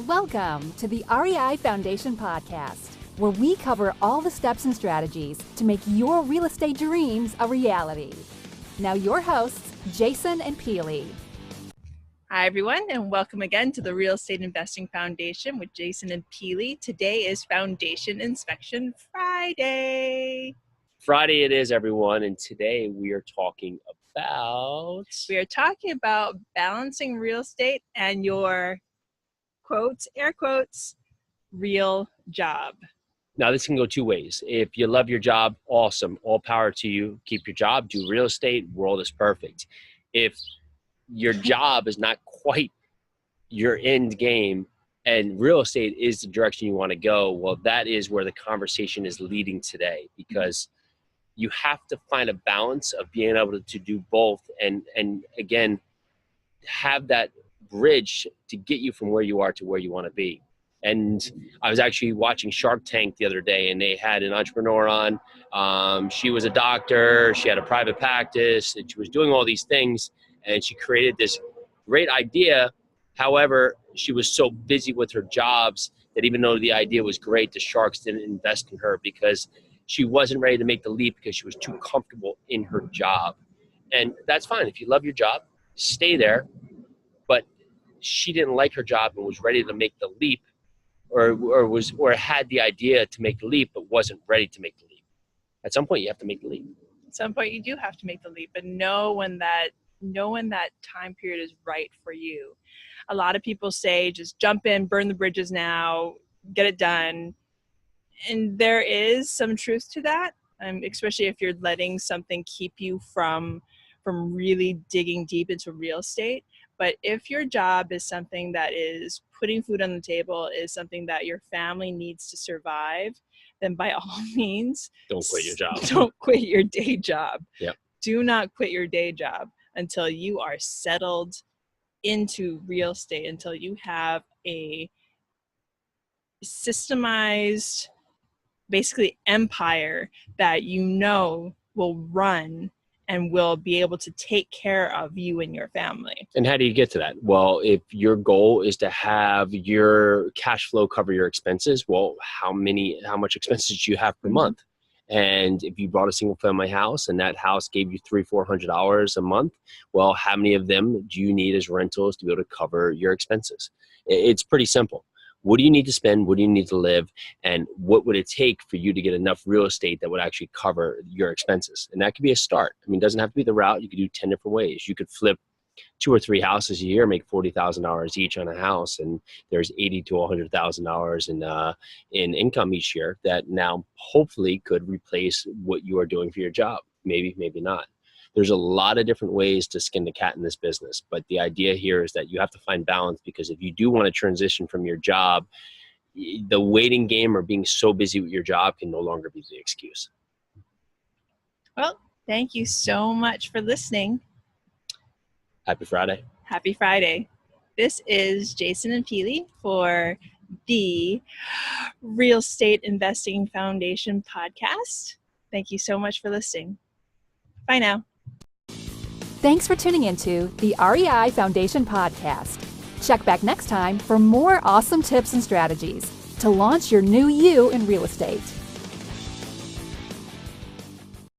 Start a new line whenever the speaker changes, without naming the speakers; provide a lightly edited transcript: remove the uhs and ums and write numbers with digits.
Welcome to the REI Foundation Podcast, where we cover all the steps and strategies to make your real estate dreams a reality. Now your hosts, Jason and Peely.
Hi, everyone, and welcome again to the Real Estate Investing Foundation with Jason and Peely. Today is Foundation Inspection Friday.
Friday it is, everyone, and today we are talking about...
We are talking about balancing real estate and your, quotes, air quotes, real job.
Now, this can go two ways. If you love your job, awesome. All power to you. Keep your job, do real estate, world is perfect. If your job is not quite your end game and real estate is the direction you want to go, well, that is where the conversation is leading today, because you have to find a balance of being able to do both and again, have that bridge to get you from where you are to where you want to be. And I was actually watching Shark Tank the other day, and they had an entrepreneur on. She was a doctor, she had a private practice, and she was doing all these things, and she created this great idea. However, she was so busy with her jobs that even though the idea was great, the sharks didn't invest in her because she wasn't ready to make the leap because she was too comfortable in her job. And that's fine. If you love your job, stay there. But she didn't like her job and was ready to make the leap, or had the idea to make the leap but wasn't ready to make the leap. At some point, you have to make the leap.
At some point, you do have to make the leap, but know when that time period is right for you. A lot of people say, just jump in, burn the bridges now, get it done. And there is some truth to that, especially if you're letting something keep you from really digging deep into real estate. But if your job is something that is putting food on the table, is something that your family needs to survive, then by all means,
don't quit your job.
Don't quit your day job.
Yep. Do
not quit your day job until you are settled into real estate, until you have a systemized, basically, empire that you know will run and will be able to take care of you and your family.
And how do you get to that? Well, if your goal is to have your cash flow cover your expenses, well, how much expenses do you have per month? And if you bought a single family house and that house gave you $300-$400 a month, well, how many of them do you need as rentals to be able to cover your expenses? It's pretty simple. What do you need to spend? What do you need to live? And what would it take for you to get enough real estate that would actually cover your expenses? And that could be a start. I mean, it doesn't have to be the route. You could do 10 different ways. You could flip 2 or 3 houses a year, make $40,000 each on a house, and there's $80,000 to $100,000 in income each year that now hopefully could replace what you are doing for your job. Maybe, maybe not. There's a lot of different ways to skin the cat in this business, but the idea here is that you have to find balance, because if you do want to transition from your job, the waiting game or being so busy with your job can no longer be the excuse.
Well, thank you so much for listening.
Happy Friday.
Happy Friday. This is Jason and Peely for the Real Estate Investing Foundation podcast. Thank you so much for listening. Bye now.
Thanks for tuning into the REI Foundation Podcast. Check back next time for more awesome tips and strategies to launch your new you in real estate.